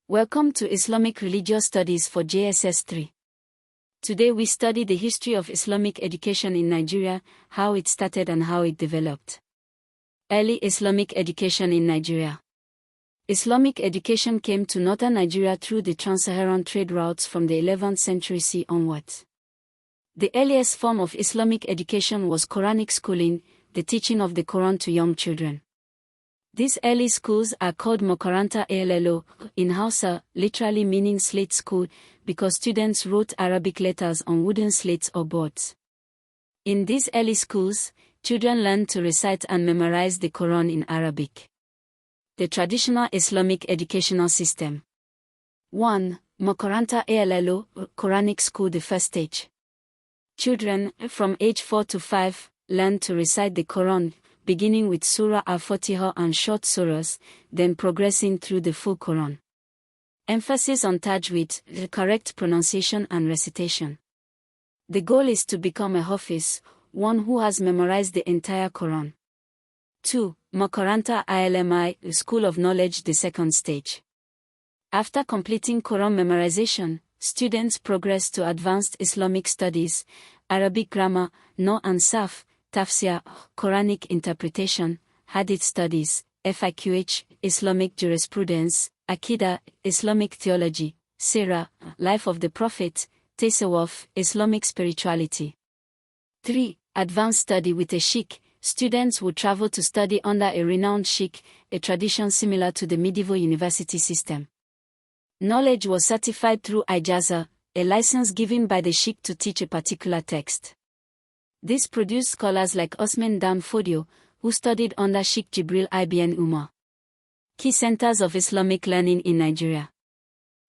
Welcome to Islamic Religious Studies for JSS 3. Today we study the history of Islamic education in Nigeria, how it started and how it developed. Early Islamic education in Nigeria. Islamic education came to northern Nigeria through the trans-Saharan trade routes from the 11th century CE onwards. The earliest form of Islamic education was Quranic schooling, the teaching of the Quran to young children. These early schools are called Makaranta Allo, in Hausa, literally meaning slate school, because students wrote Arabic letters on wooden slates or boards. In these early schools, children learned to recite and memorize the Quran in Arabic. The traditional Islamic educational system. 1. Makaranta Allo, Quranic school. The first stage. Children, from age 4 to 5, learn to recite the Quran, beginning with Surah al-Fatiha and short surahs, then progressing through the full Quran. Emphasis on tajweed, the correct pronunciation and recitation. The goal is to become a Hafiz, one who has memorized the entire Quran. 2. Makaranta Ilmi, School of Knowledge. The second stage. After completing Quran memorization, students progress to advanced Islamic studies, Arabic grammar, Nahu and Sarf, Tafsir, Quranic interpretation, Hadith studies, Fiqh, Islamic jurisprudence, Aqidah, Islamic theology, Sirah, Life of the Prophet, Tasawwuf, Islamic spirituality. 3. Advanced study with a sheikh. Students would travel to study under a renowned sheikh, a tradition similar to the medieval university system. Knowledge was certified through Ijaza, a license given by the sheikh to teach a particular text. This produced scholars like Osman Dan Fodio, who studied under Sheikh Jibril Ibn Umar. Key centers of Islamic learning in Nigeria.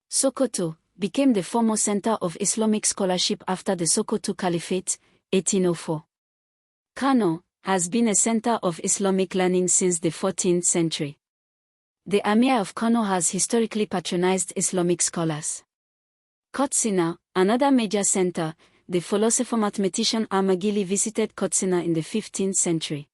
Sokoto became the foremost center of Islamic scholarship after the Sokoto Caliphate, 1804. Kano has been a center of Islamic learning since the 14th century. The Amir of Kano has historically patronized Islamic scholars. Katsina, another major center, the philosopher-mathematician Al-Magili visited Katsina in the 15th century.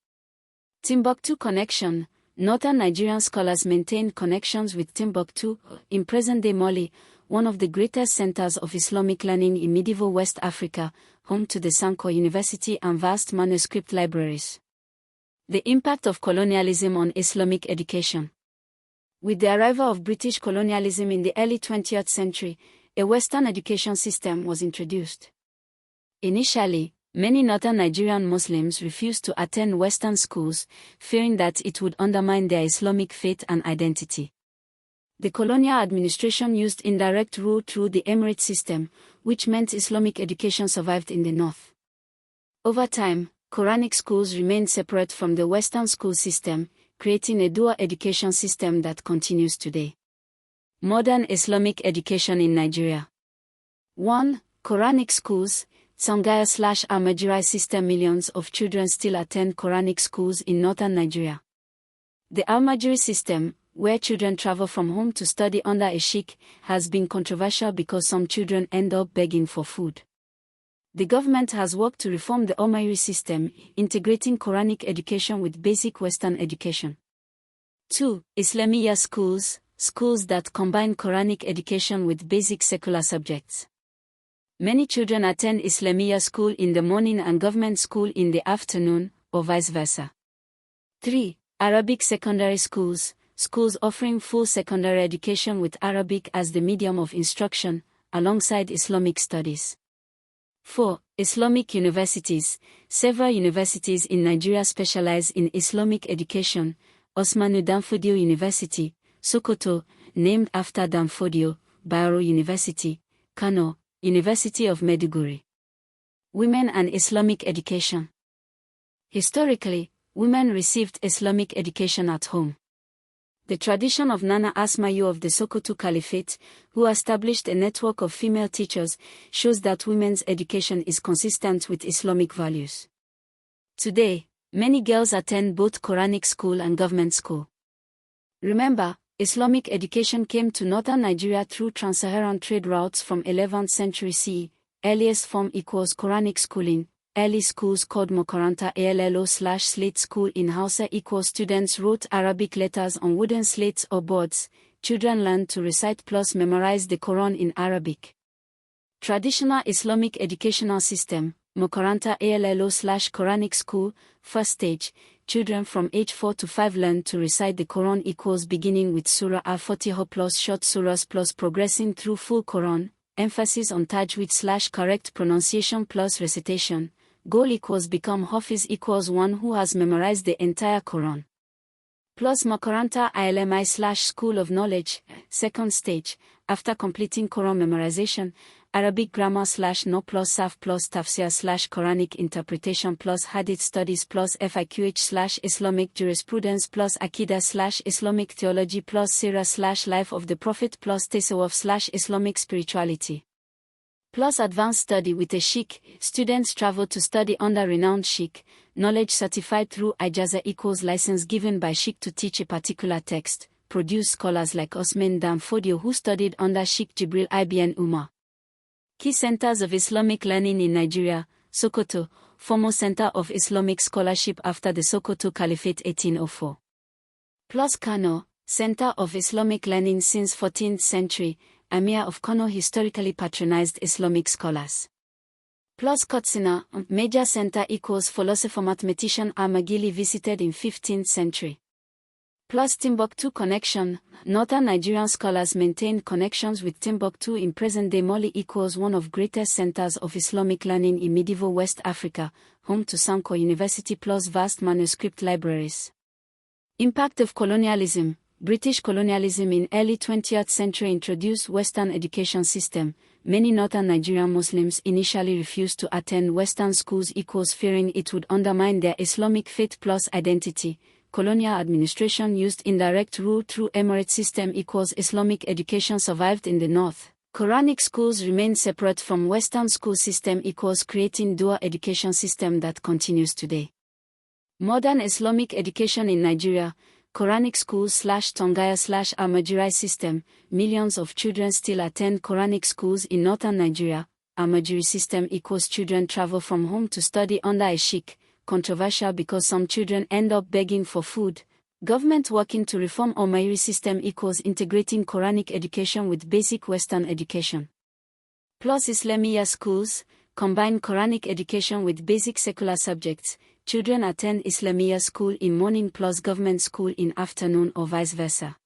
Timbuktu connection. Northern Nigerian scholars maintained connections with Timbuktu, in present-day Mali, one of the greatest centers of Islamic learning in medieval West Africa, home to the Sankore University and vast manuscript libraries. The impact of colonialism on Islamic education. With the arrival of British colonialism in the early 20th century, a Western education system was introduced. Initially, many northern Nigerian Muslims refused to attend Western schools, fearing that it would undermine their Islamic faith and identity. The colonial administration used indirect rule through the emirate system, which meant Islamic education survived in the north. Over time, Quranic schools remained separate from the Western school system, creating a dual education system that continues today. Modern Islamic education in Nigeria. 1. Quranic schools. Tsangaya/Almajirai system. Millions of children still attend Quranic schools in northern Nigeria. The Almajiri system, where children travel from home to study under a sheikh, has been controversial because some children end up begging for food. The government has worked to reform the Almajiri system, integrating Quranic education with basic Western education. 2. Islamiyya schools, schools that combine Quranic education with basic secular subjects. Many children attend Islamiyya school in the morning and government school in the afternoon, or vice versa. 3. Arabic secondary schools, schools offering full secondary education with Arabic as the medium of instruction, alongside Islamic studies. 4. Islamic universities. Several universities in Nigeria specialize in Islamic education. Usmanu Danfodio University, Sokoto, named after Danfodio, Bayero University, Kano, University of Maiduguri. Women and Islamic education. Historically, women received Islamic education at home. The tradition of Nana Asmayu of the Sokoto Caliphate, who established a network of female teachers, shows that women's education is consistent with Islamic values. Today, many girls attend both Quranic school and government school. Remember, Islamic education came to northern Nigeria through trans-Saharan trade routes from 11th century CE. Earliest form equals Quranic schooling. Early schools called Makaranta Allo/slate school in Hausa equals students wrote Arabic letters on wooden slates or boards. children learn to recite plus memorize the Quran in Arabic. Traditional Islamic educational system, Mokaranta ALLO/Quranic school, first stage, children from age 4 to 5 learn to recite the Quran equals beginning with Surah Al-Fatiha plus short surahs plus progressing through full Quran, emphasis on tajweed/correct pronunciation plus recitation, goal equals become Hafiz equals one who has memorized the entire Quran. Plus Makaranta ILMI/School of Knowledge, second stage, after completing Quran memorization, Arabic grammar/No plus Saf plus Tafsir/Quranic interpretation plus Hadith studies plus FIQH/Islamic jurisprudence plus Aqidah/Islamic theology plus Sirah/Life of the Prophet plus Tasawwuf/Islamic spirituality. Plus advanced study with a sheikh, students travel to study under renowned sheikh, knowledge certified through Ijaza equals license given by sheikh to teach a particular text, produce scholars like Osman Dan Fodio who studied under Sheikh Jibril Ibn Umar. Key centers of Islamic learning in Nigeria, Sokoto, former center of Islamic scholarship after the Sokoto Caliphate 1804. Plus Kano, center of Islamic learning since 14th century, Amir of Kano historically patronized Islamic scholars. Plus Katsina, major center equals philosopher-mathematician Al-Magili visited in 15th century. Plus Timbuktu connection, northern Nigerian scholars maintained connections with Timbuktu in present-day Mali equals one of greatest centers of Islamic learning in medieval West Africa, home to Sanko University plus vast manuscript libraries. Impact of colonialism. British colonialism in early 20th century introduced Western education system. Many northern Nigerian Muslims initially refused to attend Western schools equals fearing it would undermine their Islamic faith plus identity. Colonial administration used indirect rule through emirate system equals Islamic education survived in the north. Quranic schools remained separate from Western school system equals creating dual education system that continues today. Modern Islamic education in Nigeria, Quranic schools/Tongaya/Almajirai system, millions of children still attend Quranic schools in northern Nigeria. Almajiri system equals children travel from home to study under a sheikh. Controversial because some children end up begging for food. Government working to reform Almairi system equals integrating Quranic education with basic Western education. Plus Islamiyah schools, combine Quranic education with basic secular subjects. Children attend Islamiyah school in morning plus government school in afternoon or vice versa.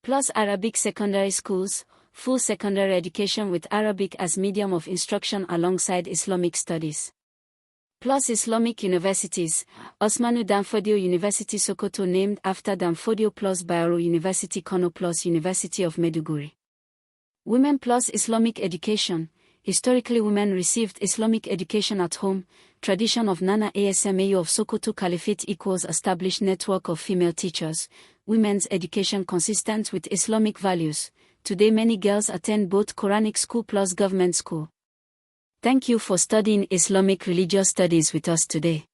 Plus Arabic secondary schools, full secondary education with Arabic as medium of instruction alongside Islamic studies. Plus Islamic universities, Osmanu Danfodio University Sokoto named after Danfodio plus Bayero University Kano plus University of Maiduguri. Women plus Islamic education, historically women received Islamic education at home, tradition of Nana Asmau of Sokoto Caliphate equals established network of female teachers, women's education consistent with Islamic values. Today many girls attend both Quranic school plus government school. Thank you for studying Islamic Religious Studies with us today.